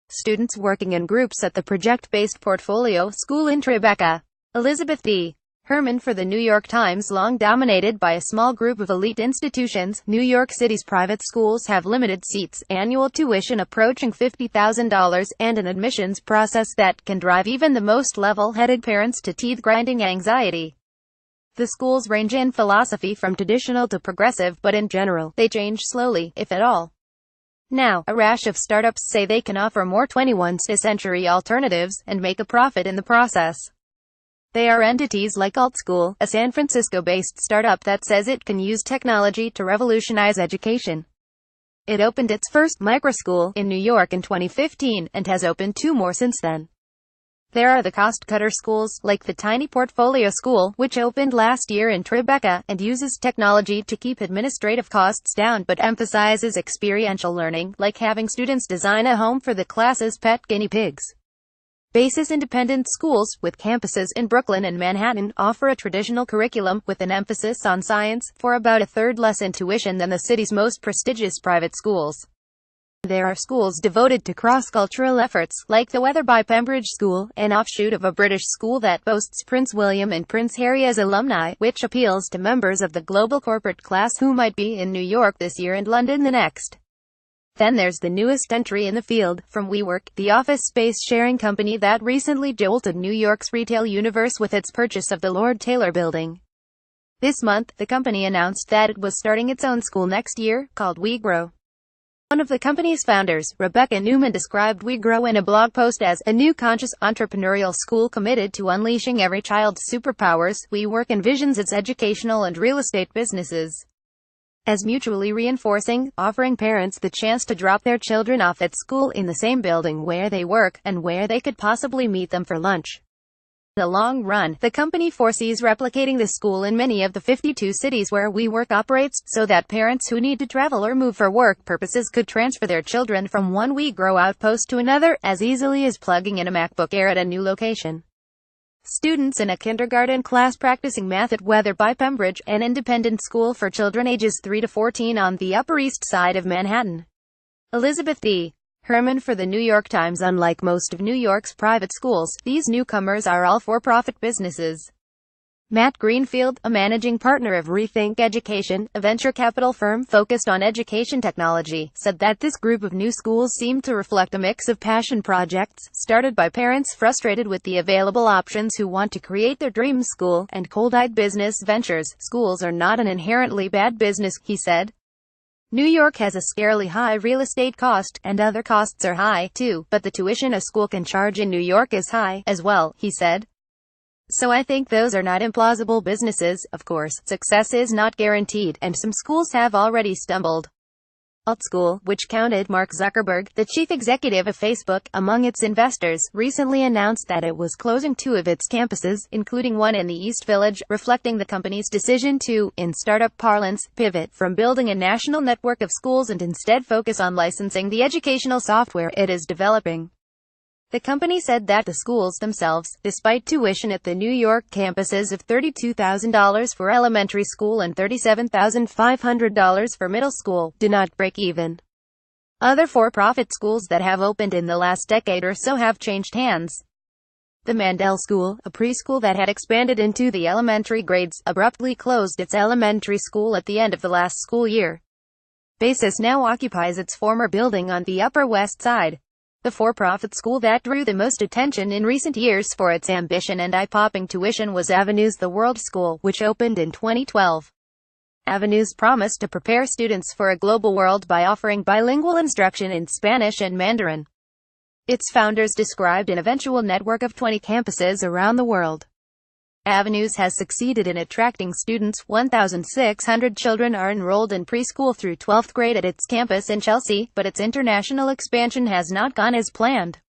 students working in groups at the project-based portfolio school in TriBeCa. Elizabeth D. Herman for the New York Times. Long dominated by a small group of elite institutions, New York City's private schools have limited seats, annual tuition approaching $50,000, and an admissions process that can drive even the most level-headed parents to teeth-grinding anxiety. The schools range in philosophy from traditional to progressive, but in general, they change slowly, if at all. Now, a rash of startups say they can offer more 21st-century alternatives, and make a profit in the process. They are entities like AltSchool, a San Francisco-based startup that says it can use technology to revolutionize education. It opened its first microschool in New York in 2015, and has opened 2 more since then. There are the cost-cutter schools, like the Tiny Portfolio School, which opened last year in TriBeCa, and uses technology to keep administrative costs down but emphasizes experiential learning, like having students design a home for the class's pet guinea pigs. Basis independent schools, with campuses in Brooklyn and Manhattan, offer a traditional curriculum, with an emphasis on science, for about a third less in tuition than the city's most prestigious private schools. There are schools devoted to cross-cultural efforts, like the Weatherby Pembridge School, an offshoot of a British school that boasts Prince William and Prince Harry as alumni, which appeals to members of the global corporate class who might be in New York this year and London the next. Then there's the newest entry in the field, from WeWork, the office space sharing company that recently jolted New York's retail universe with its purchase of the Lord Taylor building. This month, the company announced that it was starting its own school next year, called WeGrow. One of the company's founders, Rebecca Newman, described WeGrow in a blog post as a new conscious entrepreneurial school committed to unleashing every child's superpowers. WeWork envisions its educational and real estate businesses as mutually reinforcing, offering parents the chance to drop their children off at school in the same building where they work, and where they could possibly meet them for lunch. In the long run, the company foresees replicating the school in many of the 52 cities where WeWork operates, so that parents who need to travel or move for work purposes could transfer their children from one WeGrow outpost to another, as easily as plugging in a MacBook Air at a new location. Students in a kindergarten class practicing math at Weatherby Pembridge, an independent school for children ages 3 to 14 on the Upper East Side of Manhattan. Elizabeth D. Herman for the New York Times. Unlike most of New York's private schools, these newcomers are all for-profit businesses. Matt Greenfield, a managing partner of Rethink Education, a venture capital firm focused on education technology, said that this group of new schools seemed to reflect a mix of passion projects, started by parents frustrated with the available options who want to create their dream school, and cold-eyed business ventures. Schools are not an inherently bad business, he said. New York has a scarily high real estate cost, and other costs are high, too, but the tuition a school can charge in New York is high, as well, he said. So I think those are not implausible businesses. Of course, success is not guaranteed, and some schools have already stumbled. AltSchool, which counted Mark Zuckerberg, the chief executive of Facebook, among its investors, recently announced that it was closing 2 of its campuses, including one in the East Village, reflecting the company's decision to, in startup parlance, pivot from building a national network of schools and instead focus on licensing the educational software it is developing. The company said that the schools themselves, despite tuition at the New York campuses of $32,000 for elementary school and $37,500 for middle school, do not break even. Other for-profit schools that have opened in the last decade or so have changed hands. The Mandel School, a preschool that had expanded into the elementary grades, abruptly closed its elementary school at the end of the last school year. Basis now occupies its former building on the Upper West Side. The for-profit school that drew the most attention in recent years for its ambition and eye-popping tuition was Avenues The World School, which opened in 2012. Avenues promised to prepare students for a global world by offering bilingual instruction in Spanish and Mandarin. Its founders described an eventual network of 20 campuses around the world. Avenues has succeeded in attracting students. 1,600 children are enrolled in preschool through 12th grade at its campus in Chelsea, but its international expansion has not gone as planned.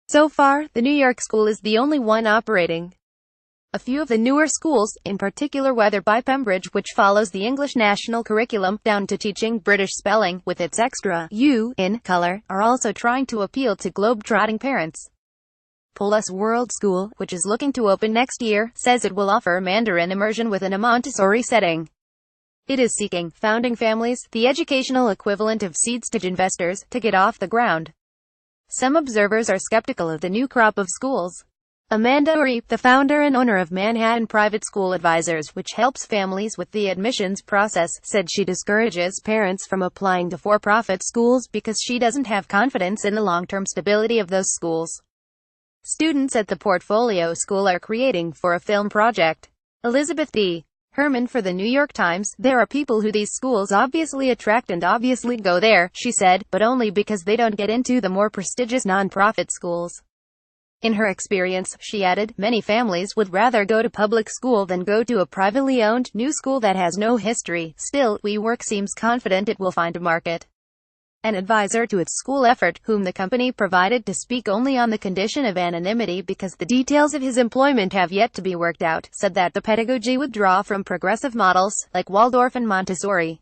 So far, the New York school is the only one operating. A few of the newer schools, in particular Weatherby Pembridge, which follows the English national curriculum, down to teaching British spelling, with its extra U in color, are also trying to appeal to globe-trotting parents. Plus World School, which is looking to open next year, says it will offer Mandarin immersion within a Montessori setting. It is seeking founding families, the educational equivalent of seed stage investors, to get off the ground. Some observers are skeptical of the new crop of schools. Amanda Reep, the founder and owner of Manhattan Private School Advisors, which helps families with the admissions process, said she discourages parents from applying to for-profit schools because she doesn't have confidence in the long-term stability of those schools. Students at the portfolio school are creating for a film project. Elizabeth D. Herman for the New York Times, "There are people who these schools obviously attract and obviously go there," she said, "but only because they don't get into the more prestigious non-profit schools." In her experience, she added, many families would rather go to public school than go to a privately owned, new school that has no history. Still, WeWork seems confident it will find a market. An advisor to its school effort, whom the company provided to speak only on the condition of anonymity because the details of his employment have yet to be worked out, said that the pedagogy would draw from progressive models, like Waldorf and Montessori.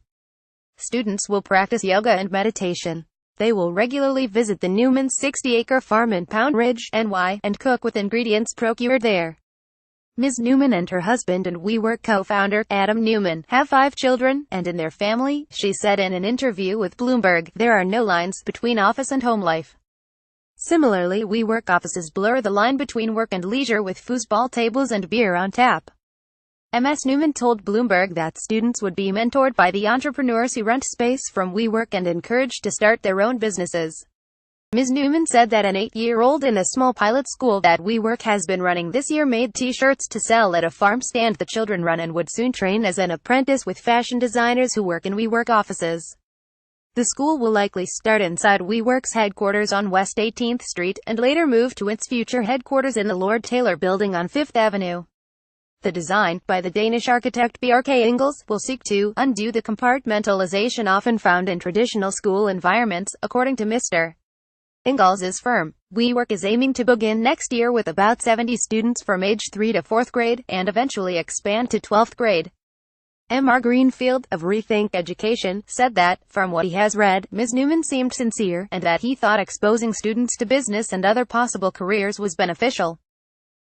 Students will practice yoga and meditation. They will regularly visit the Newman's 60-acre farm in Pound Ridge, NY, and cook with ingredients procured there. Ms. Newman and her husband and WeWork co-founder, Adam Newman, have 5 children, and in their family, she said in an interview with Bloomberg, there are no lines between office and home life. Similarly, WeWork offices blur the line between work and leisure with foosball tables and beer on tap. Ms. Newman told Bloomberg that students would be mentored by the entrepreneurs who rent space from WeWork and encouraged to start their own businesses. Ms. Newman said that an 8-year-old in a small pilot school that WeWork has been running this year made t-shirts to sell at a farm stand the children run and would soon train as an apprentice with fashion designers who work in WeWork offices. The school will likely start inside WeWork's headquarters on West 18th Street, and later move to its future headquarters in the Lord Taylor Building on 5th Avenue. The design, by the Danish architect Bjarke Ingels, will seek to undo the compartmentalization often found in traditional school environments, according to Mr. Ingels' firm. WeWork is aiming to begin next year with about 70 students from age 3 to 4th grade, and eventually expand to 12th grade. M.R. Greenfield, of Rethink Education, said that, from what he has read, Ms. Newman seemed sincere, and that he thought exposing students to business and other possible careers was beneficial.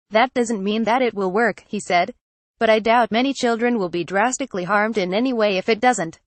That doesn't mean that it will work, he said. But I doubt many children will be drastically harmed in any way if it doesn't.